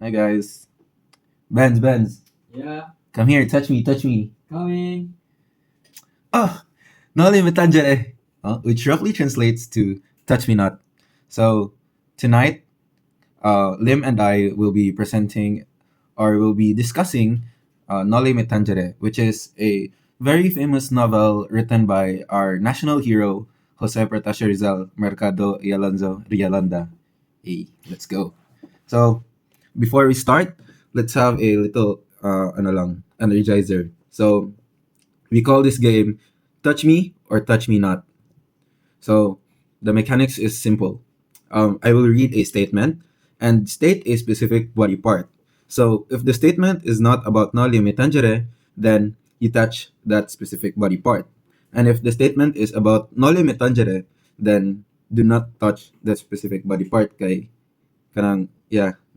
Hi guys. Benz. Yeah, Come here, touch me. coming. Oh, Noli Me Tangere, which roughly translates to touch me not. So tonight, Lim and I will be presenting or will be discussing Noli Me Tangere, which is a very famous novel written by our national hero, Jose Protasio Rizal Mercado y Alonso Rialanda. Hey, let's go. So before we start, let's have a little energizer. So we call this game Touch Me or Touch Me Not. So the mechanics is simple. I will read a statement and state a specific body part. So if the statement is not about Noli Me Tangere, then you touch that specific body part. And if the statement is about Noli Me Tangere, then do not touch that specific body part kay kanang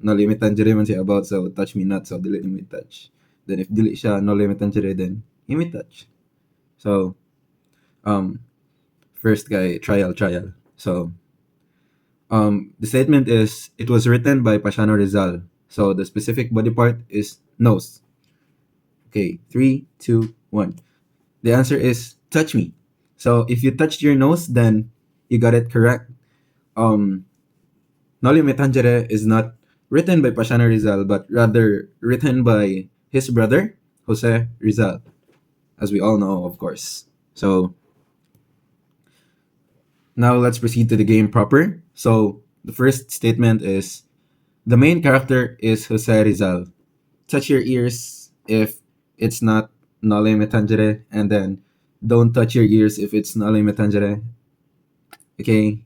no limit tangere man siya about, so touch me not, so dili me touch. Then if dili siya no limit tangere, then you may touch. So um first guy, trial. So the statement is, it was written by Pasiano Rizal. So the specific body part is nose. Okay, 3, 2, 1. The answer is touch me. So if you touched your nose, then you got it correct. Noli Me Tangere is not written by Pasiano Rizal, but rather written by his brother, Jose Rizal, as we all know, of course. So now let's proceed to the game proper. So the first statement is, the main character is Jose Rizal. Touch your ears if it's not Noli Me Tangere, and then don't touch your ears if it's Noli Me Tangere. Okay,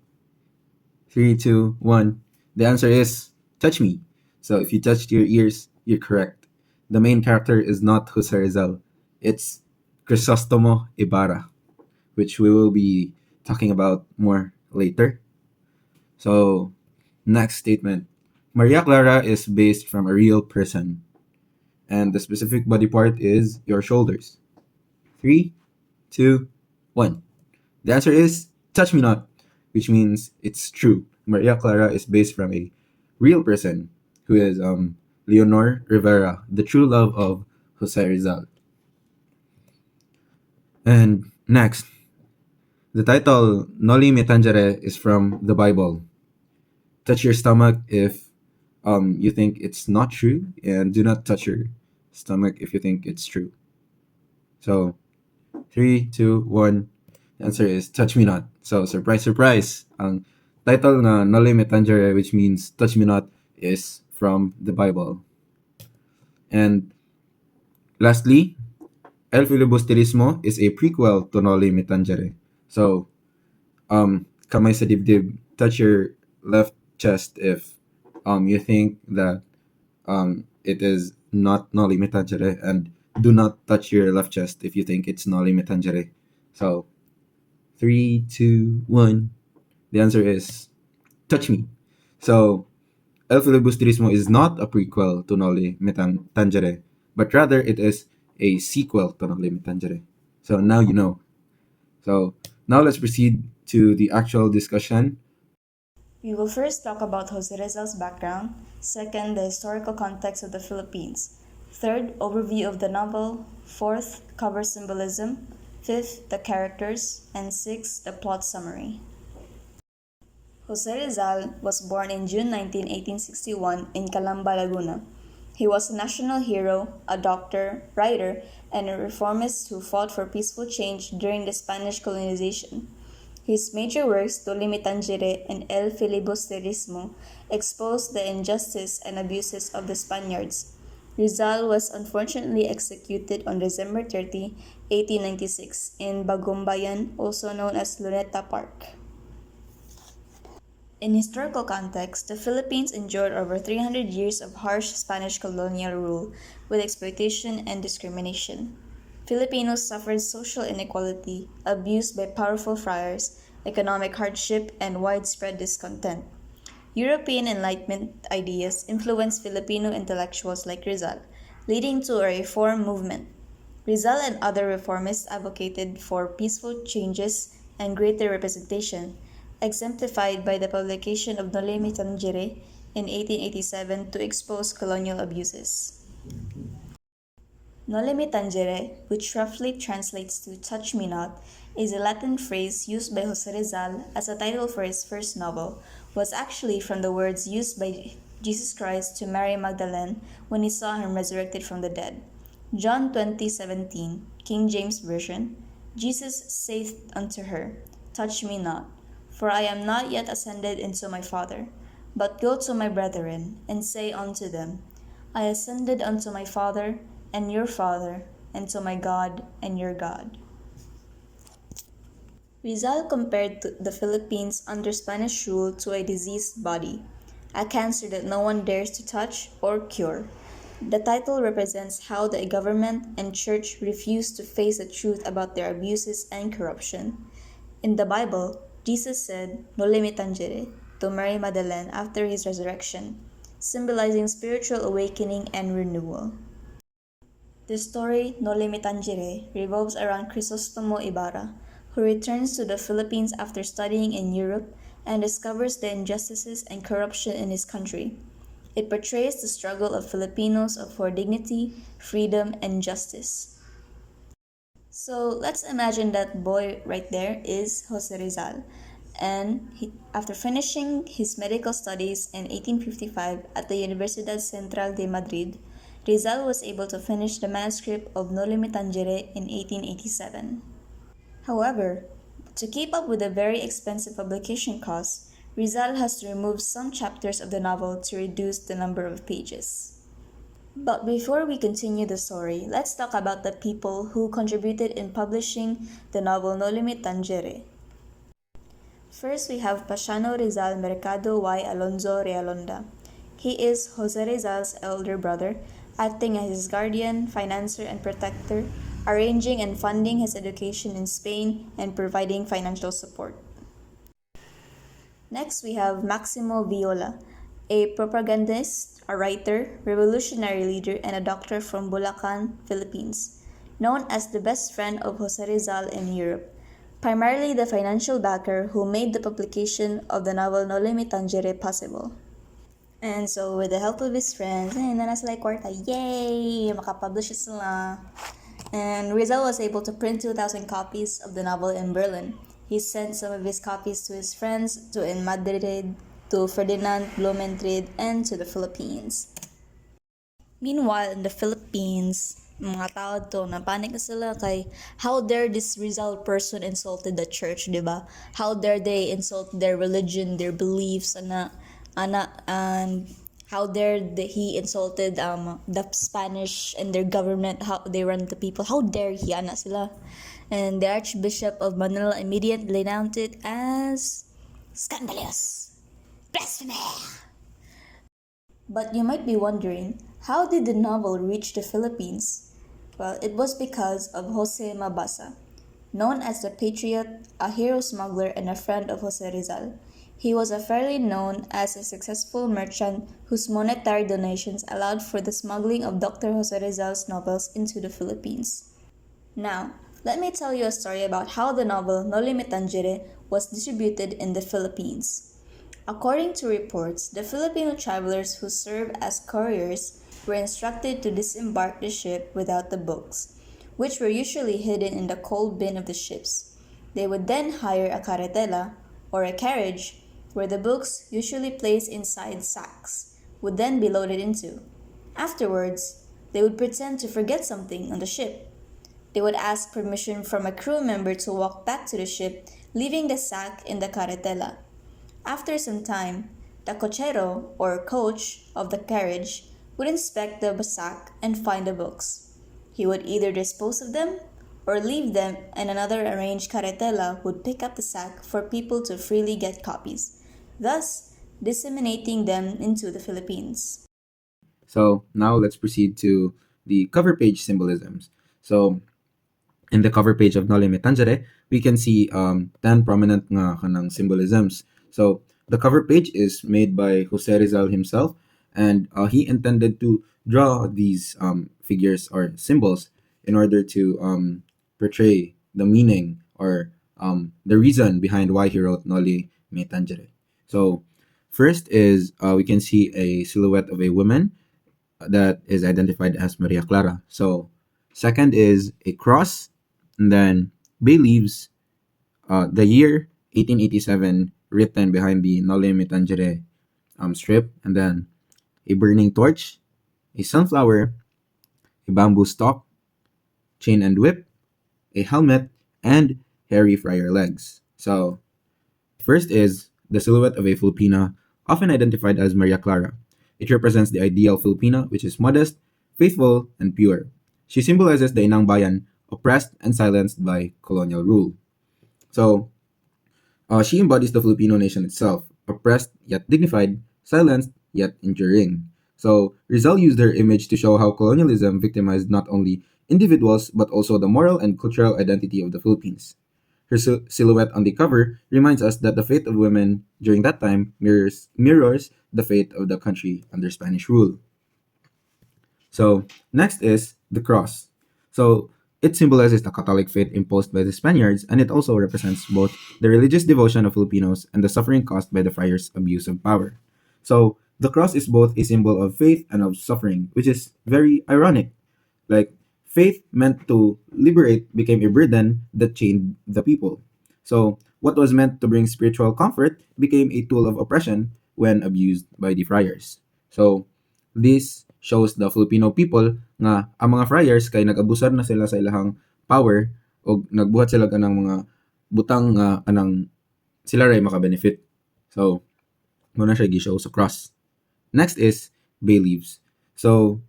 3, 2, 1. The answer is touch me. So if you touched your ears, you're correct. The main character is not Jose Rizal. It's Crisostomo Ibarra, which we will be talking about more later. So, next statement. Maria Clara is based from a real person, and the specific body part is your shoulders. 3, 2, 1. The answer is touch me not, which means it's true. Maria Clara is based from a real person who is Leonor Rivera, the true love of Jose Rizal. And next, the title Noli Me Tangere is from the Bible. Touch your stomach if you think it's not true, and do not touch your stomach if you think it's true. So, 3, 2, 1. The answer is touch me not. So, surprise. Ang title na Noli Me Tangere, which means touch me not, is from the Bible. And lastly, El Filibusterismo is a prequel to Noli Me Tangere. So, kamay sa dibdib, touch your left chest if you think that it is not Noli Me Tangere, and do not touch your left chest if you think it's Noli Me Tangere. So, 3, 2, 1. The answer is touch me. So, El Filibusterismo is not a prequel to Noli Me Tangere, but rather it is a sequel to Noli Me Tangere. So now you know. So now let's proceed to the actual discussion. We will first talk about Jose Rizal's background, second, the historical context of the Philippines, third, overview of the novel, fourth, cover symbolism, fifth, the characters, and sixth, the plot summary. Jose Rizal was born in June 19, 1861 in Calamba, Laguna. He was a national hero, a doctor, writer, and a reformist who fought for peaceful change during the Spanish colonization. His major works, Noli Me Tangere and El Filibusterismo, exposed the injustice and abuses of the Spaniards. Rizal was unfortunately executed on December 30, 1896, in Bagumbayan, also known as Luneta Park. In historical context, the Philippines endured over 300 years of harsh Spanish colonial rule with exploitation and discrimination. Filipinos suffered social inequality, abuse by powerful friars, economic hardship, and widespread discontent. European Enlightenment ideas influenced Filipino intellectuals like Rizal, leading to a reform movement. Rizal and other reformists advocated for peaceful changes and greater representation, exemplified by the publication of Noli Me Tangere in 1887 to expose colonial abuses. Noli Me Tangere, which roughly translates to Touch Me Not, is a Latin phrase used by Jose Rizal as a title for his first novel, was actually from the words used by Jesus Christ to Mary Magdalene when he saw him resurrected from the dead. John 20:17, King James Version, Jesus saith unto her, Touch me not, for I am not yet ascended into my Father, but go to my brethren, and say unto them, I ascended unto my Father and your Father, and to my God and your God. Rizal compared the Philippines under Spanish rule to a diseased body, a cancer that no one dares to touch or cure. The title represents how the government and church refuse to face the truth about their abuses and corruption. In the Bible, Jesus said, Noli Me Tangere, to Mary Magdalene after his resurrection, symbolizing spiritual awakening and renewal. The story Noli Me Tangere revolves around Crisostomo Ibarra, who returns to the Philippines after studying in Europe and discovers the injustices and corruption in his country. It portrays the struggle of Filipinos for dignity, freedom, and justice. So let's imagine that boy right there is Jose Rizal. And after finishing his medical studies in 1855 at the Universidad Central de Madrid, Rizal was able to finish the manuscript of Noli Me Tangere in 1887. However, to keep up with the very expensive publication costs, Rizal has to remove some chapters of the novel to reduce the number of pages. But before we continue the story, let's talk about the people who contributed in publishing the novel Noli Me Tangere. First, we have Pasiano Rizal Mercado y Alonzo Realonda. He is Jose Rizal's elder brother, acting as his guardian, financier, and protector, arranging and funding his education in Spain and providing financial support. Next, we have Maximo Viola, a propagandist, a writer, revolutionary leader, and a doctor from Bulacan, Philippines, known as the best friend of Jose Rizal in Europe, primarily the financial backer who made the publication of the novel Noli Me Tangere possible. And so, with the help of his friends, na sila kwarta, yay! Makapublish sila. And Rizal was able to print 2,000 copies of the novel in Berlin. He sent some of his copies to his friends in Madrid, to Ferdinand Blumentritt, and to the Philippines. Meanwhile, in the Philippines, mga tao to, napanik na sila kay how dare this Rizal person insulted the church, di ba? How dare they insult their religion, their beliefs, and how dare he insulted the Spanish and their government, how they run the people. How dare he, sila. And the Archbishop of Manila immediately announced it as scandalous, blasphemy. But you might be wondering, how did the novel reach the Philippines? Well, it was because of Jose Mabasa, known as the Patriot, a hero smuggler and a friend of Jose Rizal. He was fairly known as a successful merchant whose monetary donations allowed for the smuggling of Dr. Jose Rizal's novels into the Philippines. Now, let me tell you a story about how the novel Noli Me Tangere was distributed in the Philippines. According to reports, the Filipino travelers who served as couriers were instructed to disembark the ship without the books, which were usually hidden in the coal bin of the ships. They would then hire a carretela, or a carriage, where the books, usually placed inside sacks, would then be loaded into. Afterwards, they would pretend to forget something on the ship. They would ask permission from a crew member to walk back to the ship, leaving the sack in the carretela. After some time, the cochero, or coach, of the carriage would inspect the sack and find the books. He would either dispose of them or leave them, and another arranged carretela would pick up the sack for people to freely get copies, thus disseminating them into the Philippines. So now let's proceed to the cover page symbolisms. So in the cover page of Noli Me Tangere, we can see 10 prominent nga kanang symbolisms. So the cover page is made by Jose Rizal himself, and he intended to draw these figures or symbols in order to portray the meaning or the reason behind why he wrote Noli Me Tangere. So First is we can see a silhouette of a woman that is identified as Maria Clara. So, second is a cross, and then bay leaves, the year 1887 written behind the Noli Me Tangere strip, and then a burning torch, a sunflower, a bamboo stalk, chain and whip, a helmet, and hairy friar legs. So, first is the silhouette of a Filipina, often identified as Maria Clara. It represents the ideal Filipina, which is modest, faithful, and pure. She symbolizes the Inang Bayan, oppressed and silenced by colonial rule. So, she embodies the Filipino nation itself, oppressed yet dignified, silenced yet enduring. So, Rizal used her image to show how colonialism victimized not only individuals but also the moral and cultural identity of the Philippines. Her silhouette on the cover reminds us that the fate of women during that time mirrors the fate of the country under Spanish rule. So, next is the cross. So, it symbolizes the Catholic faith imposed by the Spaniards, and it also represents both the religious devotion of Filipinos and the suffering caused by the friars' abuse of power. So, the cross is both a symbol of faith and of suffering, which is very ironic. Like, faith meant to liberate became a burden that chained the people. So, what was meant to bring spiritual comfort became a tool of oppression when abused by the friars. So, this shows the Filipino people nga ang mga friars kay nag-abusar na sila sa ilahang power o nagbuhat sila kanang mga butang nga anang sila ray maka-benefit. So, muna siya gi-show sa cross. Next is bay leaves. So,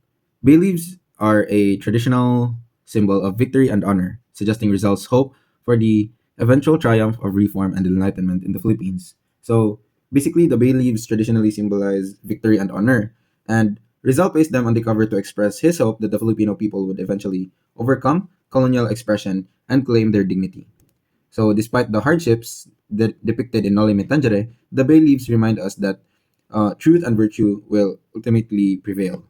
bay leaves are a traditional symbol of victory and honor, suggesting Rizal's hope for the eventual triumph of reform and enlightenment in the Philippines. So, basically, the bay leaves traditionally symbolize victory and honor, and Rizal placed them on the cover to express his hope that the Filipino people would eventually overcome colonial expression and claim their dignity. So, despite the hardships that depicted in Noli Me Tangere, the bay leaves remind us that truth and virtue will ultimately prevail.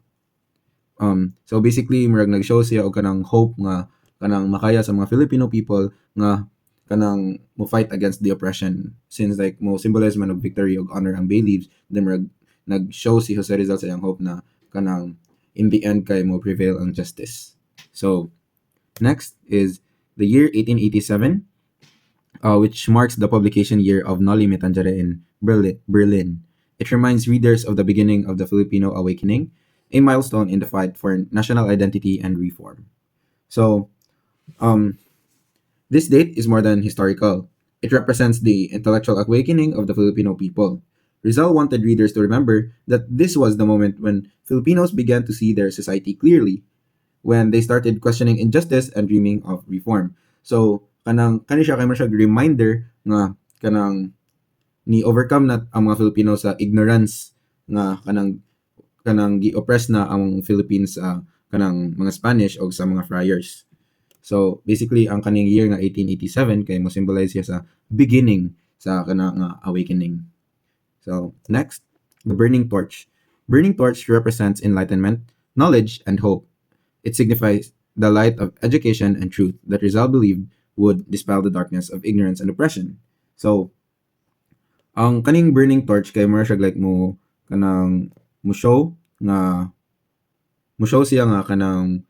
So basically murag nag-show siya og kanang hope nga kanang makaya sa mga Filipino people nga kanang mo fight against the oppression, since like mo symbolize man og victory og honor ang bay leaves, then murag nag-show si Jose Rizal sa iyang hope na kanang in the end kay mo prevail ang justice. So next is the year 1887, which marks the publication year of Noli Me Tangere in Berlin. It reminds readers of the beginning of the Filipino awakening, a milestone in the fight for national identity and reform. So, um, this date is more than historical. It represents the intellectual awakening of the Filipino people. Rizal wanted readers to remember that this was the moment when Filipinos began to see their society clearly, when they started questioning injustice and dreaming of reform. So, kani siya kay mo siya reminder nga kanang ni overcome na ang mga Filipino sa ignorance nga kanang gi-oppress na ang Philippines sa kanang mga Spanish o sa mga friars. So basically ang kaning year nga 1887 kay mo symbolize siya sa beginning sa kanang awakening. So next, the burning torch. Burning torch represents enlightenment, knowledge, and hope. It signifies the light of education and truth that Rizal believed would dispel the darkness of ignorance and oppression. So ang kaning burning torch kay mo siya like mo kanang mo show siya nga kanang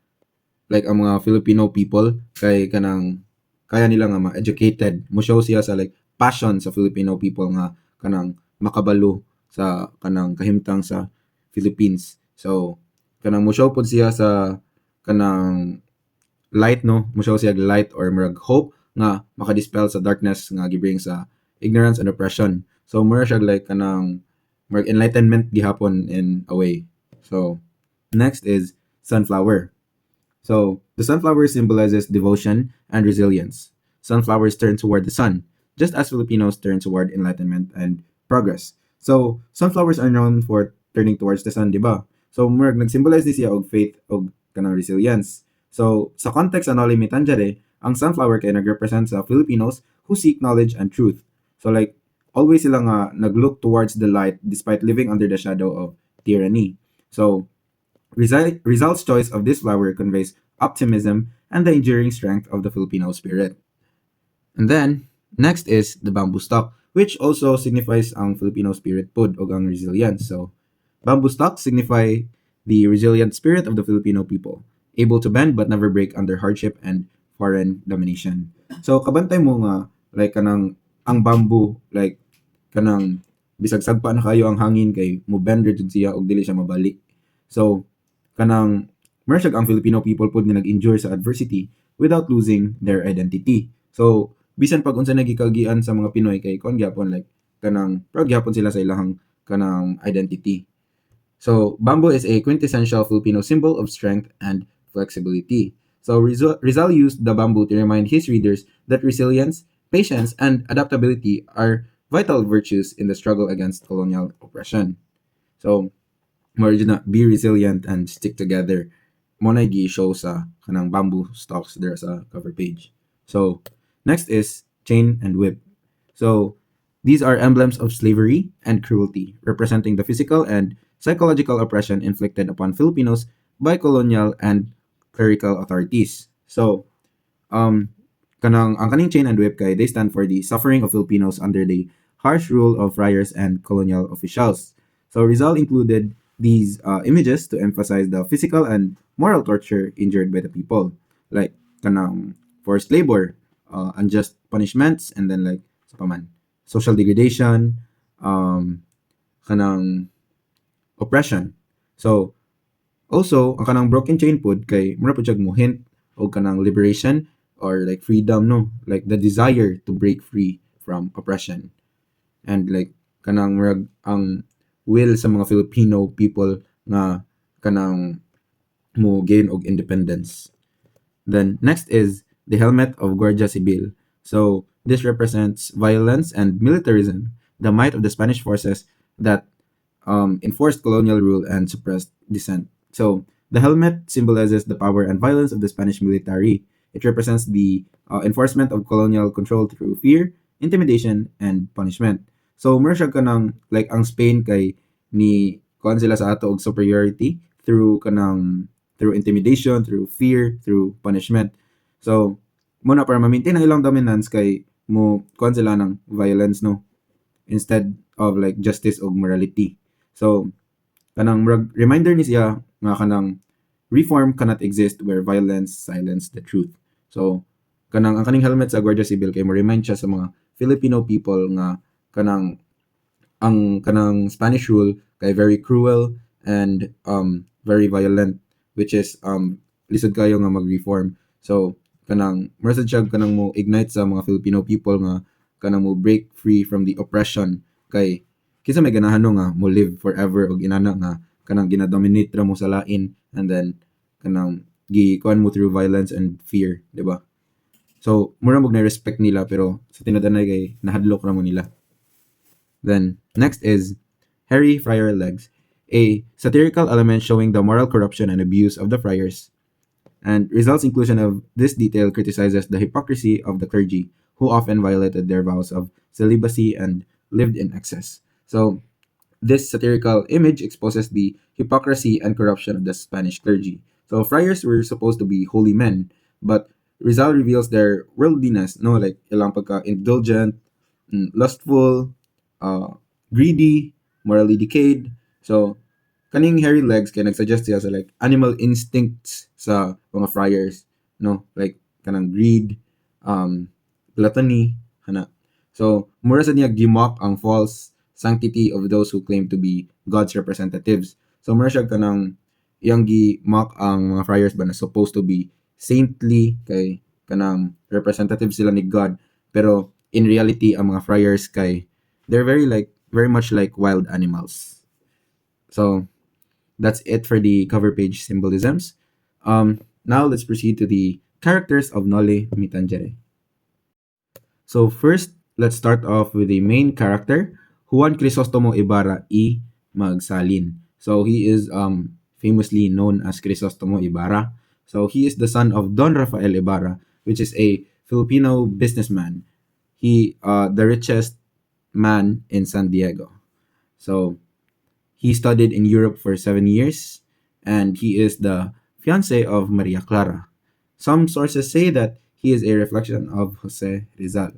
like ang mga Filipino people kay kanang kaya nila nga ma-educated. Mo show siya sa like passion sa Filipino people nga kanang makabalo sa kanang kahimtang sa Philippines. So kanang mo show pod siya sa kanang light, no, mo show siya light or murag hope nga makadispel sa darkness nga gibring sa ignorance and oppression. So mura siya like kanang murag enlightenment gihapon in a way. So next is sunflower. So the sunflower symbolizes devotion and resilience. Sunflowers turn toward the sun, just as Filipinos turn toward enlightenment and progress. So sunflowers are known for turning towards the sun, di ba? So murag nag-symbolize ni siya og faith og kanang resilience. So sa context sa Noli Me Tangere, ang sunflower kay nagrepresent sa Filipinos who seek knowledge and truth. So like always sila nga naglook towards the light despite living under the shadow of tyranny. So Rizal's choice of this flower conveys optimism and the enduring strength of the Filipino spirit. And then, next is the bamboo stalk, which also signifies ang Filipino spirit pod o ang resilience. So, bamboo stalks signify the resilient spirit of the Filipino people, able to bend but never break under hardship and foreign domination. So, kabantay mo nga, like, kanang, ang bamboo, like, kanang, bisag sagpa na kayo ang hangin kay mo bend jud siya og dili siya mabalik. So, kanang, mersyag ang Filipino people pod nga nag-endure sa adversity without losing their identity. So, bisan pag unsa nagikagian sa mga Pinoy kay kon gyapon like kanang proud gyapon sila sa ilahang kanang identity. So, bamboo is a quintessential Filipino symbol of strength and flexibility. So, Rizal used the bamboo to remind his readers that resilience, patience, and adaptability are vital virtues in the struggle against colonial oppression. So, more na be resilient and stick together. Mo na gi-show sa kanang bamboo stalks there sa cover page. So, next is chain and whip. So, these are emblems of slavery and cruelty, representing the physical and psychological oppression inflicted upon Filipinos by colonial and clerical authorities. So, um, kanang ang kaning chain and whip kay they stand for the suffering of Filipinos under the harsh rule of friars and colonial officials. So Rizal included these images to emphasize the physical and moral torture endured by the people, like kanang forced labor, unjust punishments, and then like sa paman, social degradation, kanang oppression. So also, ang kanang broken chain pod kay mura pod siya mo hint o kanang liberation or like freedom no, like the desire to break free from oppression and like kanang murag ang will sa mga Filipino people nga kanang mo gain og independence. Then next is the helmet of Guardia Civil. So this represents violence and militarism, the might of the Spanish forces that enforced colonial rule and suppressed dissent. So the helmet symbolizes the power and violence of the Spanish military. It represents the enforcement of colonial control through fear, intimidation, and punishment. So mura siya kanang like ang Spain kay ni kuan sila sa ato og superiority through intimidation, through fear, through punishment. So muna para ma-maintain ang ilang dominance kay mo kuan sila ng violence no instead of like justice or morality. So kanang reminder ni siya nga kanang reform cannot exist where violence silence the truth. So kanang ang kaning helmet sa Guardia Civil kay mo remind siya sa mga Filipino people nga kanang ang kanang Spanish rule kay very cruel and very violent, which is lisod kayo nga mag-reform. So kanang murasad siya kanang mo ignite sa mga Filipino people nga kanang mo break free from the oppression kay kisa may ganahan no nga mo live forever og inana nga kanang ginadominate ra mo sa lain and then kanang gikuan mo through violence and fear, di ba? So mura mo na respect nila pero sa tinuod-anay kay nahadlok ra mo nila. Then next is Hairy Friar Legs, a satirical element showing the moral corruption and abuse of the friars. And Rizal's inclusion of this detail criticizes the hypocrisy of the clergy, who often violated their vows of celibacy and lived in excess. So this satirical image exposes the hypocrisy and corruption of the Spanish clergy. So friars were supposed to be holy men, but Rizal reveals their worldliness, no, like ilang pagka indulgent, lustful, greedy, morally decayed. So kaning hairy legs kay nagsuggest siya sa like animal instincts sa mga friars, no, like kanang greed, gluttony, hana. So mura sa niya gimock ang false sanctity of those who claim to be God's representatives. So mura siya kanang iyang gi-mock ang mga friars ba na supposed to be saintly kay kanang representative sila ni God, pero in reality ang mga friars kay they're very much like wild animals. So that's it for the cover page symbolisms. Now let's proceed to the characters of Noli Me Tangere. So first, let's start off with the main character, Juan Crisostomo Ibarra y Magsalin. So he is famously known as Crisostomo Ibarra. So he is the son of Don Rafael Ibarra, which is a Filipino businessman. He the richest man in San Diego. So he studied in Europe for 7 years, and he is the fiance of Maria Clara. Some sources say that he is a reflection of Jose Rizal.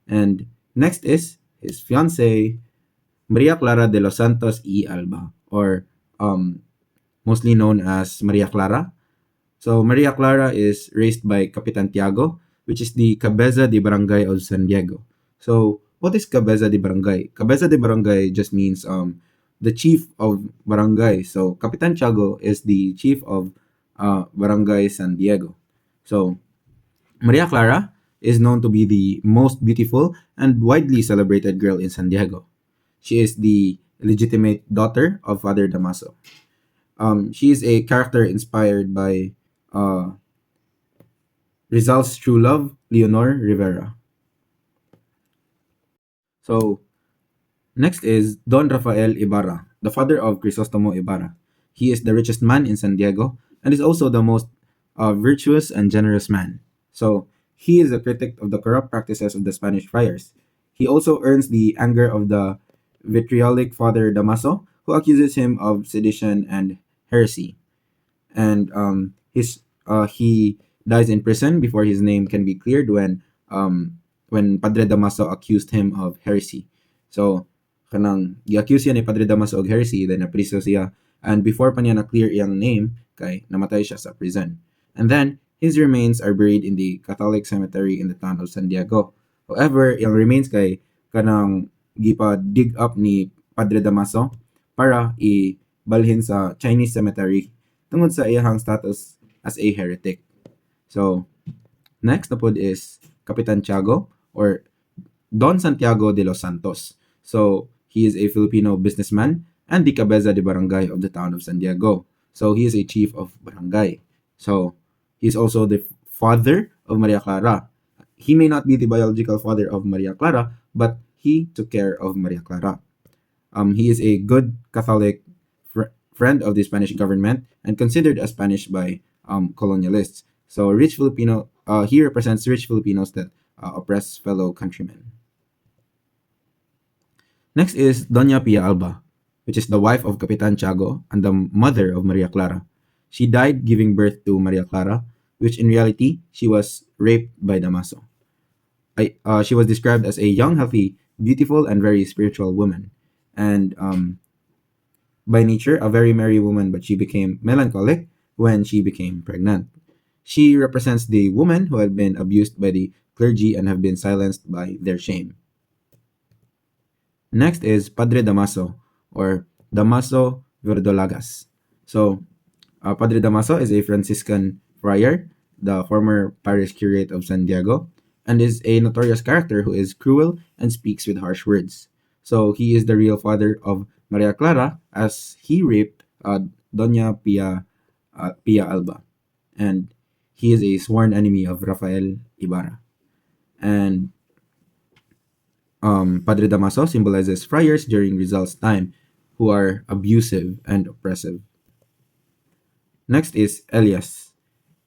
And next is his fiancee, Maria Clara de los Santos y Alba, or um, mostly known as Maria Clara. So Maria Clara is raised by Capitan Tiago, which is the Cabeza de Barangay of San Diego. So what is Cabeza de Barangay? Cabeza de Barangay just means the chief of barangay. So Capitan Tiago is the chief of Barangay San Diego. So Maria Clara is known to be the most beautiful and widely celebrated girl in San Diego. She is the legitimate daughter of Father Damaso. She is a character inspired by Rizal's true love, Leonor Rivera. So next is Don Rafael Ibarra, the father of Crisostomo Ibarra. He is the richest man in San Diego and is also the most virtuous and generous man. So he is a critic of the corrupt practices of the Spanish friars. He also earns the anger of the vitriolic Father Damaso, who accuses him of sedition and heresy. And he dies in prison before his name can be cleared when Padre Damaso accused him of heresy. So kanang gi-accuse siya ni Padre Damaso og heresy, then napriso siya, and before pa niya na-clear iyang name kay namatay siya sa prison. And then his remains are buried in the Catholic cemetery in the town of San Diego. However, iyang remains kay kanang gipa dig up ni Padre Damaso para ibalhin sa Chinese cemetery tungod sa iyahang status as a heretic. So, next na pod is Capitan Tiago or Don Santiago de los Santos. So, he is a Filipino businessman and the cabeza de barangay of the town of San Diego. So, he is a chief of barangay. So, he is also the father of Maria Clara. He may not be the biological father of Maria Clara, but he took care of Maria Clara. He is a good Catholic friend of the Spanish government and considered as Spanish by colonialists. So rich Filipino, he represents rich Filipinos that oppress fellow countrymen. Next is Doña Pia Alba, which is the wife of Capitan Tiago and the mother of Maria Clara. She died giving birth to Maria Clara, which in reality she was raped by Damaso. She was described as a young, healthy, beautiful, and very spiritual woman. And by nature, a very merry woman, but she became melancholic when she became pregnant. She represents the women who have been abused by the clergy and have been silenced by their shame. Next is Padre Damaso, or Damaso Verdolagas. So, Padre Damaso is a Franciscan friar, the former parish curate of San Diego, and is a notorious character who is cruel and speaks with harsh words. So, he is the real father of Maria Clara, as he raped Doña Pia Alba. And he is a sworn enemy of Rafael Ibarra. And Padre Damaso symbolizes friars during Rizal's time who are abusive and oppressive. Next is Elias.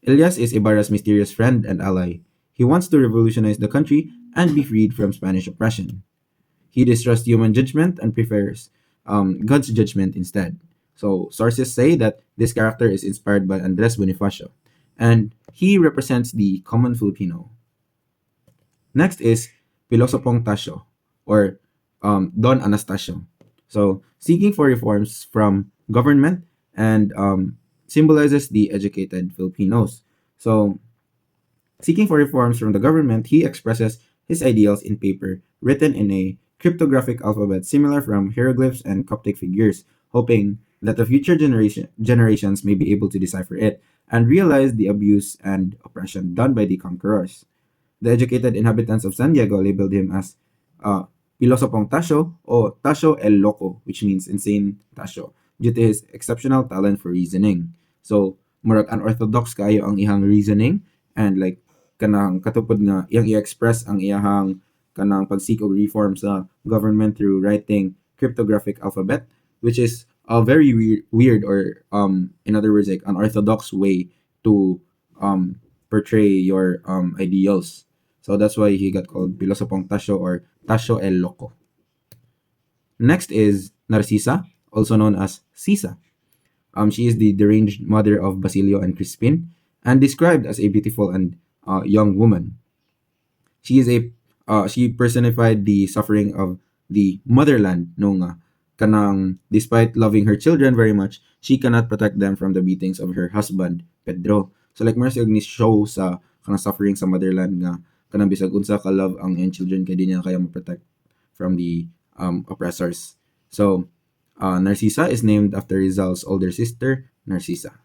Elias is Ibarra's mysterious friend and ally. He wants to revolutionize the country and be freed from Spanish oppression. He distrusts human judgment and prefers God's judgment instead. So sources say that this character is inspired by Andres Bonifacio, and he represents the common Filipino. Next is Pilosopong Tasio, or Don Anastasio. So seeking for reforms from government and symbolizes the educated Filipinos. So seeking for reforms from the government, he expresses his ideals in paper written in a cryptographic alphabet similar from hieroglyphs and Coptic figures, hoping that the future generations may be able to decipher it and realize the abuse and oppression done by the conquerors. The educated inhabitants of San Diego labeled him as Pilosopong Tasio o Tasio el Loco, which means insane Tasio, due to his exceptional talent for reasoning. So, murag unorthodox kayo ang ihang reasoning and like kanang katupod nga iyang i-express ang iyahang kanang pagseek og reform sa government through writing cryptographic alphabet, which is a very weird or in other words like unorthodox way to portray your ideals. So that's why he got called Pilosopong Tasio or Tasio el Loco. Next is Narcisa, also known as Sisa. She is the deranged mother of Basilio and Crispin, and described as a beautiful and young woman. She is a she personified the suffering of the motherland no nga kanang despite loving her children very much, she cannot protect them from the beatings of her husband Pedro. So like mas ni show sa kanang suffering sa motherland nga kanang bisag unsa ka love ang iyang children kay di niya kaya ma-protect from the oppressors. So Narcissa is named after Rizal's older sister Narcissa.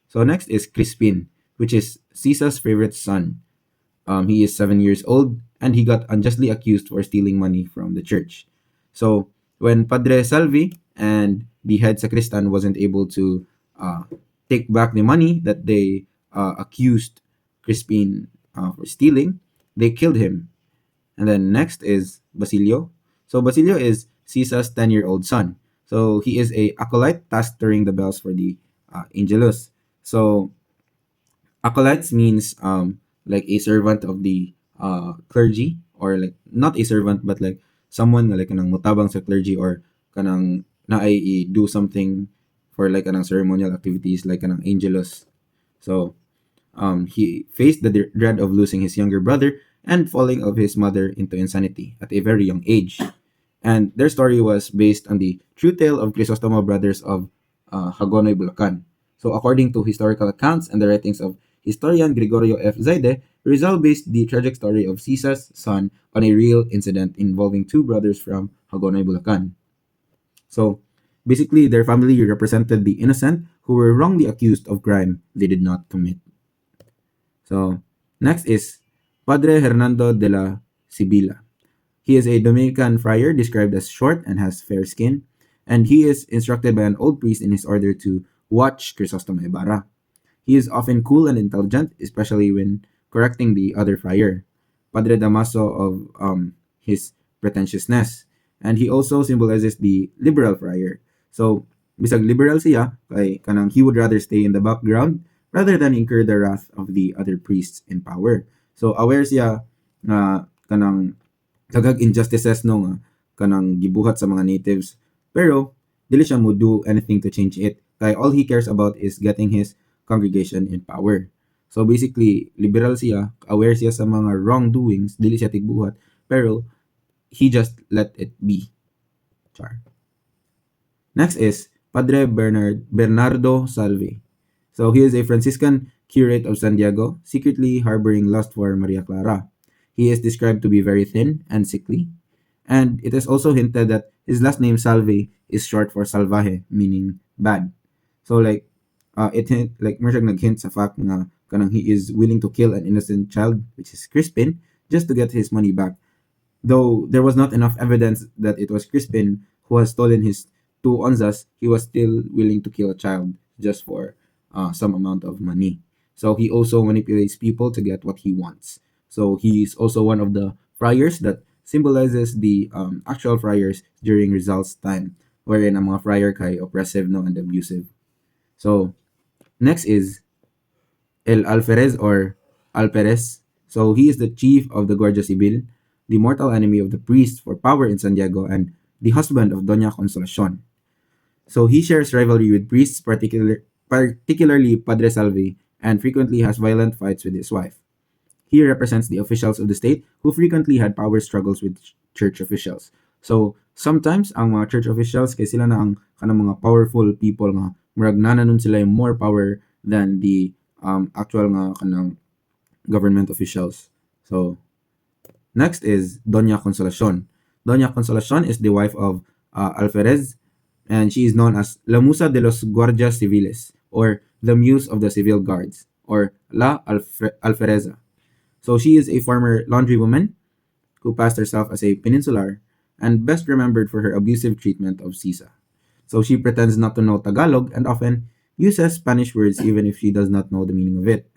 So next is Crispin, which is Caesar's favorite son. He is 7 years old and he got unjustly accused for stealing money from the church. So when Padre Salvi and the head sacristan wasn't able to uh, take back the money that they accused Crispin for stealing, they killed him. And then next is Basilio. So Basilio is Caesar's 10-year-old son. So he is a acolyte tasked to ring the bells for the Angelus. So acolytes means like a servant of the clergy, or like not a servant but like someone nga like kanang mutabang sa clergy, or kanang do something for like kanang ceremonial activities like kanang angelus. So he faced the dread of losing his younger brother and falling of his mother into insanity at a very young age. And their story was based on the true tale of Crisostomo brothers of Hagonoy, Bulacan. So according to historical accounts and the writings of historian Gregorio F. Zaide, Rizal based the tragic story of Sisa's son on a real incident involving two brothers from Hagonoy, Bulacan. So basically, their family represented the innocent who were wrongly accused of crime they did not commit. So next is Padre Hernando de la Sibila. He is a Dominican friar described as short and has fair skin, and he is instructed by an old priest in his order to watch Crisostomo Ibarra. He is often cool and intelligent, especially when correcting the other friar, Padre Damaso of his pretentiousness. And he also symbolizes the liberal friar. So, bisag liberal siya, kay kanang he would rather stay in the background rather than incur the wrath of the other priests in power. So, aware siya na kanang dagag injustices no nga kanang gibuhat sa mga natives, pero dili siya mo do anything to change it, kay all he cares about is getting his congregation in power. So basically liberal siya, aware siya sa mga wrongdoings, dili siya tigbuhat, pero he just let it be. Char. Next is Padre Bernardo Salve. So he is a Franciscan curate of San Diego, secretly harboring lust for Maria Clara. He is described to be very thin and sickly, and it is also hinted that his last name Salve is short for salvaje, meaning bad. So like it hint like Mershag naghint sa fact na kanang he is willing to kill an innocent child, which is Crispin, just to get his money back. Though there was not enough evidence that it was Crispin who has stolen his two onzas, he was still willing to kill a child just for some amount of money. So he also manipulates people to get what he wants. So he is also one of the friars that symbolizes the actual friars during Rizal's time, wherein ang mga friar kay oppressive no and abusive. So next is El Alferez or Alperez. So he is the chief of the Guardia Civil, the mortal enemy of the priest for power in San Diego, and the husband of Doña Consolacion. So he shares rivalry with priests, particularly Padre Salvi, and frequently has violent fights with his wife. He represents the officials of the state who frequently had power struggles with church officials. So sometimes ang mga church officials kay sila na ang kanang mga powerful people nga murag nananon sila yung more power than the actual nga kanang government officials. So next is Doña Consolacion. Doña Consolacion is the wife of Alferez, and she is known as La Musa de los Guardias Civiles, or the Muse of the Civil Guards, or La Alfereza. So she is a former laundrywoman who passed herself as a peninsular and best remembered for her abusive treatment of Sisa. So she pretends not to know Tagalog and often uses Spanish words even if she does not know the meaning of it.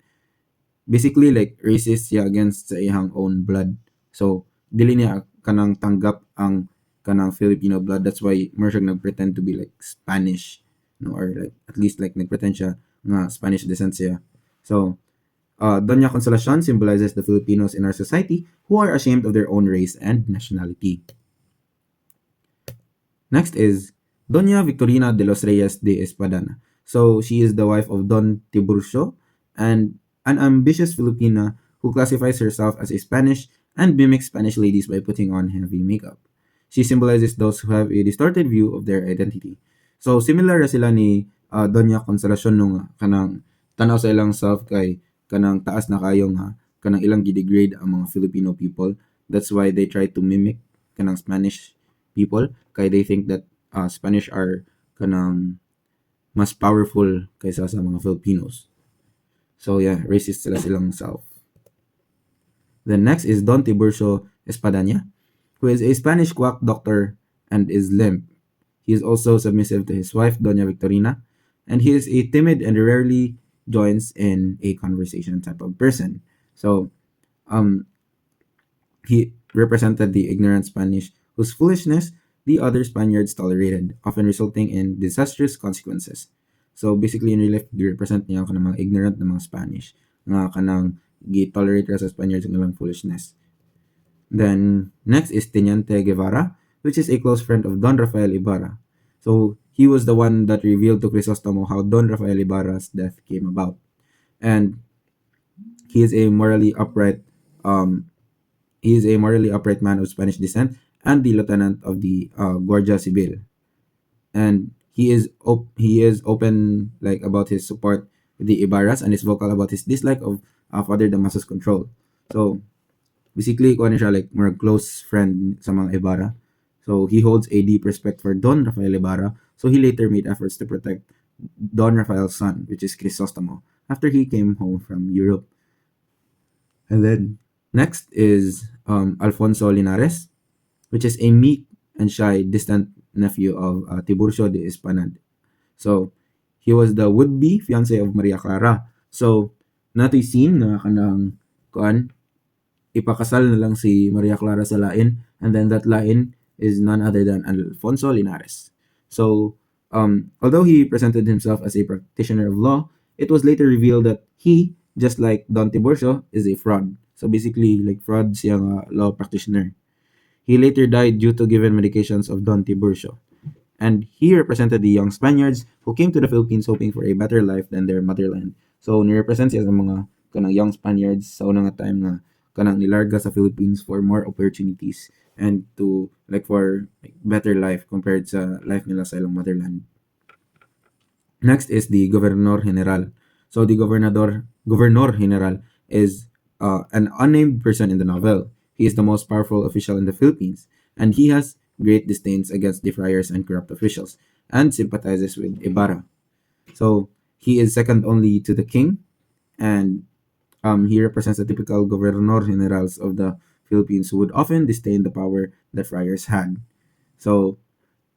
Basically, like, racist siya against sa iyang own blood. So, dili niya kanang tanggap ang kanang Filipino blood. That's why Mershag nagpretend to be like Spanish, no, or like at least like nagpretend siya nga Spanish descent siya. So, Doña Consolacion symbolizes the Filipinos in our society who are ashamed of their own race and nationality. Next is Doña Victorina de los Reyes de Espadana. So she is the wife of Don Tiburcio and an ambitious Filipina who classifies herself as a Spanish and mimics Spanish ladies by putting on heavy makeup. She symbolizes those who have a distorted view of their identity. So similar ra sila ni Doña Consolacion nung kanang tanaw sa ilang self kay kanang taas na kayo nga kanang ilang gidegrade ang mga Filipino people. That's why they try to mimic kanang Spanish people kay they think that Spanish are kanang mas powerful kaysa sa mga Filipinos. So yeah, racist sila silang self. Then next is Don Tiburcio Espadanya, who is a Spanish quack doctor and is limp. He is also submissive to his wife, Doña Victorina, and he is a timid and rarely joins in a conversation type of person. So, um, he represented the ignorant Spanish whose foolishness the other Spaniards tolerated, often resulting in disastrous consequences. So basically in real life, represent niya ang mga ignorant na mga Spanish nga kanang gi-tolerate ra sa Spaniards ang ilang foolishness. Then next is Teniente Guevara, which is a close friend of Don Rafael Ibarra. So he was the one that revealed to Crisostomo how Don Rafael Ibarra's death came about. And he is a morally upright he is a morally upright man of Spanish descent and the lieutenant of the Guardia Civil. And he is open like about his support with the Ibarras and is vocal about his dislike of Father Damaso's control. So basically, kuha siya like more close friend sa mga Ibarra. So he holds a deep respect for Don Rafael Ibarra. So he later made efforts to protect Don Rafael's son, which is Crisostomo, after he came home from Europe. And then next is Alfonso Linares, which is a meek and shy, distant nephew of Tiburcio de Espanad. So he was the would-be fiance of Maria Clara. So natoy scene na kanang kuan ipakasal na lang si Maria Clara sa lain, and then that lain is none other than Alfonso Linares. So although he presented himself as a practitioner of law, it was later revealed that he, just like Don Tiburcio, is a fraud. So basically, like fraud siyang law practitioner. He later died due to given medications of Don Tiburcio. And he represented the young Spaniards who came to the Philippines hoping for a better life than their motherland. So ni-represent siya sa mga kanang young Spaniards sa unang time nga kanang nilarga sa Philippines for more opportunities and to like for like, better life compared sa life nila sa ilang motherland. Next is the Gobernador General. So the Gobernador General is an unnamed person in the novel. He is the most powerful official in the Philippines, and he has great disdains against the friars and corrupt officials, and sympathizes with Ibarra. So he is second only to the king, and he represents the typical Gobernador Generals of the Philippines who would often disdain the power that friars had. So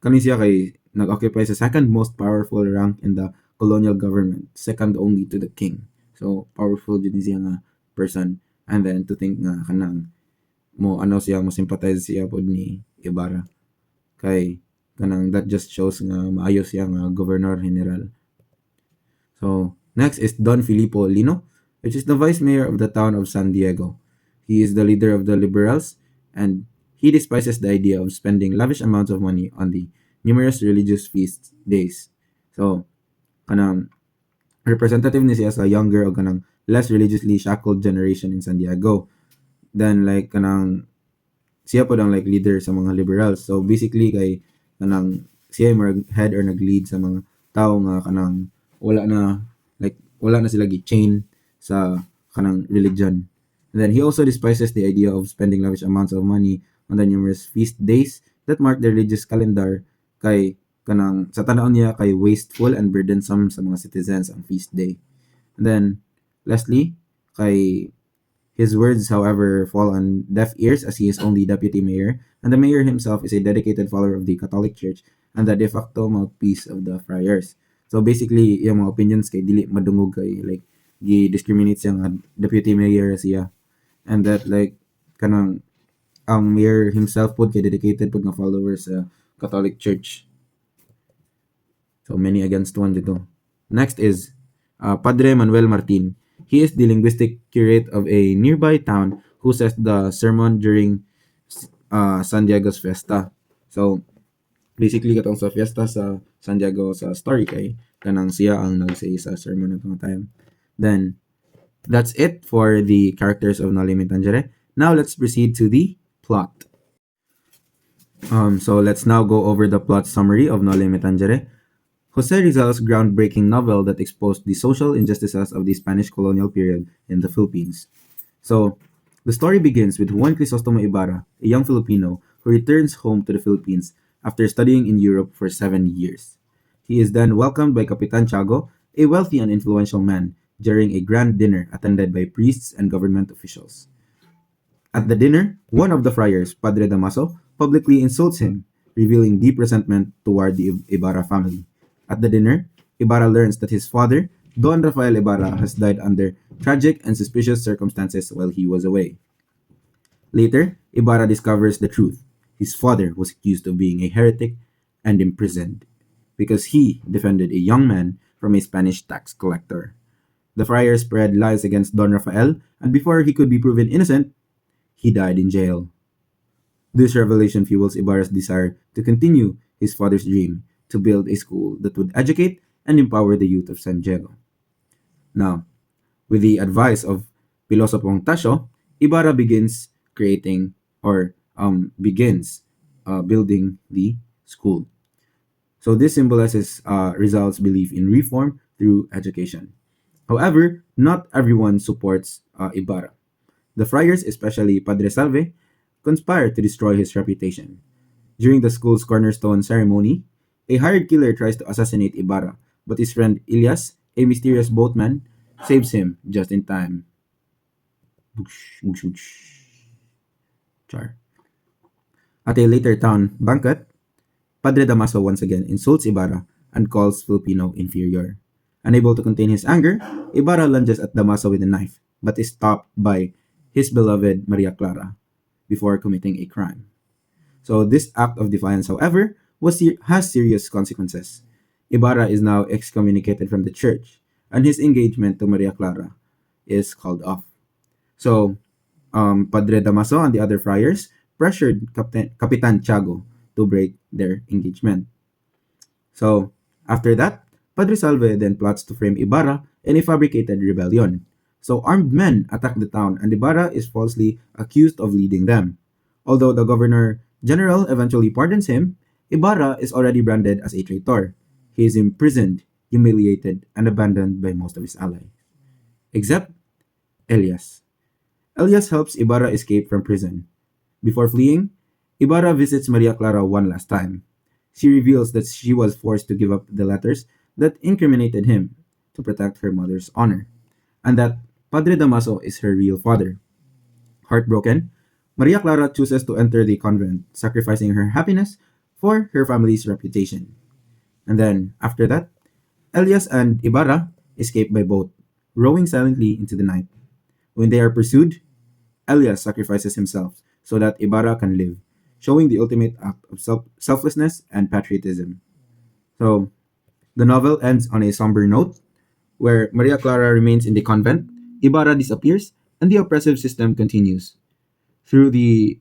kani siya kay nag-occupy sa second most powerful rank in the colonial government, second only to the king. So powerful din siya nga person, and then to think nga kanang mo sympathize siya pod ni Ibarra kay kanang that just shows nga maayo siya nga Governor General. So next is Don Filippo Lino, which is the vice mayor of the town of San Diego. He is the leader of the liberals, and he despises the idea of spending lavish amounts of money on the numerous religious feast days. So kanang representative ni siya sa younger o kanang less religiously shackled generation in San Diego. Then like kanang siya po ang like leader sa mga liberals. So basically kay kanang siya yung head or nag-lead sa mga tao nga kanang wala na sila gi-chain sa kanang religion. And then he also despises the idea of spending lavish amounts of money on the numerous feast days that mark the religious calendar kay kanang sa tanaw niya kay wasteful and burdensome sa mga citizens ang feast day. And then lastly, kay his words, however, fall on deaf ears as he is only deputy mayor, and the mayor himself is a dedicated follower of the Catholic Church and the de facto mouthpiece of the friars. So basically, yung mga opinions kay dili madungog kay like gi-discriminate siya nga deputy mayor siya. And that like kanang ang mayor himself pod kay dedicated pod nga followers sa Catholic Church. So many against one dito. Next is Padre Manuel Martin. He is the linguistic curate of a nearby town who says the sermon during San Diego's fiesta. So basically katong sa fiesta sa San Diego sa story kay kanang siya ang nag-say sa sermon natong time. Then that's it for the characters of Noli Me Tangere. Now let's proceed to the plot. So let's now go over the plot summary of Noli Me Tangere, Jose Rizal's groundbreaking novel that exposed the social injustices of the Spanish colonial period in the Philippines. So, the story begins with Juan Crisostomo Ibarra, a young Filipino who returns home to the Philippines after studying in Europe for 7 years. He is then welcomed by Capitan Tiago, a wealthy and influential man, during a grand dinner attended by priests and government officials. At the dinner, one of the friars, Padre Damaso, publicly insults him, revealing deep resentment toward the Ibarra family. At the dinner, Ibarra learns that his father, Don Rafael Ibarra, has died under tragic and suspicious circumstances while he was away. Later, Ibarra discovers the truth. His father was accused of being a heretic and imprisoned because he defended a young man from a Spanish tax collector. The friar spread lies against Don Rafael, and before he could be proven innocent, he died in jail. This revelation fuels Ibarra's desire to continue his father's dream to build a school that would educate and empower the youth of San Diego. Now, with the advice of Pilosopong Tasyo, Ibarra begins creating or begins building the school. So this symbolizes Rizal's belief in reform through education. However, not everyone supports Ibarra. The friars, especially Padre Salve, conspire to destroy his reputation. During the school's cornerstone ceremony, a hired killer tries to assassinate Ibarra, but his friend Ilyas, a mysterious boatman, saves him just in time. Boosh, boosh, boosh. Char. At a later town banquet, Padre Damaso once again insults Ibarra and calls Filipino inferior. Unable to contain his anger, Ibarra lunges at Damaso with a knife, but is stopped by his beloved Maria Clara before committing a crime. So this act of defiance, however, has serious consequences. Ibarra is now excommunicated from the church, and his engagement to Maria Clara is called off. So, Padre Damaso and the other friars pressured Capitan Tiago to break their engagement. So, after that, Padre Salve then plots to frame Ibarra in a fabricated rebellion. So, armed men attack the town, and Ibarra is falsely accused of leading them. Although the governor general eventually pardons him, Ibarra is already branded as a traitor. He is imprisoned, humiliated, and abandoned by most of his allies. Except Elias. Elias helps Ibarra escape from prison. Before fleeing, Ibarra visits Maria Clara one last time. She reveals that she was forced to give up the letters that incriminated him to protect her mother's honor, and that Padre Damaso is her real father. Heartbroken, Maria Clara chooses to enter the convent, sacrificing her happiness for her family's reputation. And then, after that, Elias and Ibarra escape by boat, rowing silently into the night. When they are pursued, Elias sacrifices himself so that Ibarra can live, showing the ultimate act of selflessness and patriotism. So, the novel ends on a somber note, where Maria Clara remains in the convent, Ibarra disappears, and the oppressive system continues. Through the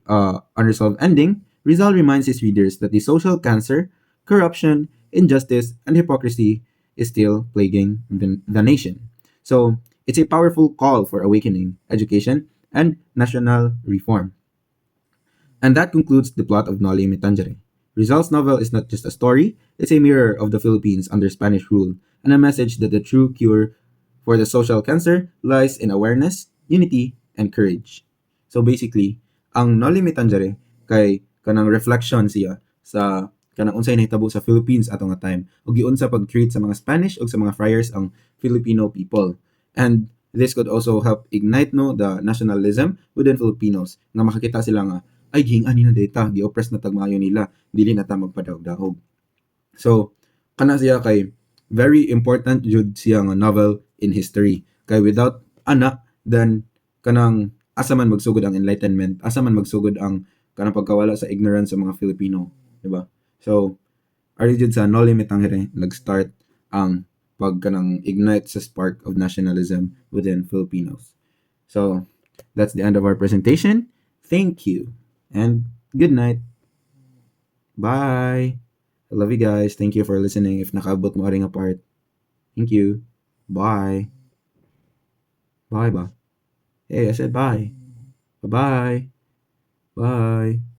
unresolved ending, Rizal reminds his readers that the social cancer, corruption, injustice, and hypocrisy is still plaguing the nation. So, it's a powerful call for awakening, education, and national reform. And that concludes the plot of Noli Me Tangere. Rizal's novel is not just a story, it's a mirror of the Philippines under Spanish rule, and a message that the true cure for the social cancer lies in awareness, unity, and courage. So basically, ang Noli Me Tangere kay kanang reflection siya sa kanang unsay nahitabo sa Philippines ato nga time ug giunsa pag-treat sa mga Spanish ug sa mga friars ang Filipino people. And this could also help ignite no the nationalism within Filipinos nga makakita sila nga ay ging ani na data gi-oppress na tagmayo nila dili na ta magpadawog-dawog. So kana siya kay very important jud siya nga novel in history kay without ana then kanang asa man magsugod ang enlightenment, asa man magsugod ang kanang pagkawala sa ignorance sa mga Filipino, di ba? So ari jud sa Noli Me Tangere nag-start ang pagkanang ignite sa spark of nationalism within Filipinos. So that's the end of our presentation. Thank you and good night. Bye. I love you guys. Thank you for listening. If nakaabot mo ring apart. Thank you. Bye. Bye ba? Hey, I said bye. Bye-bye. Bye.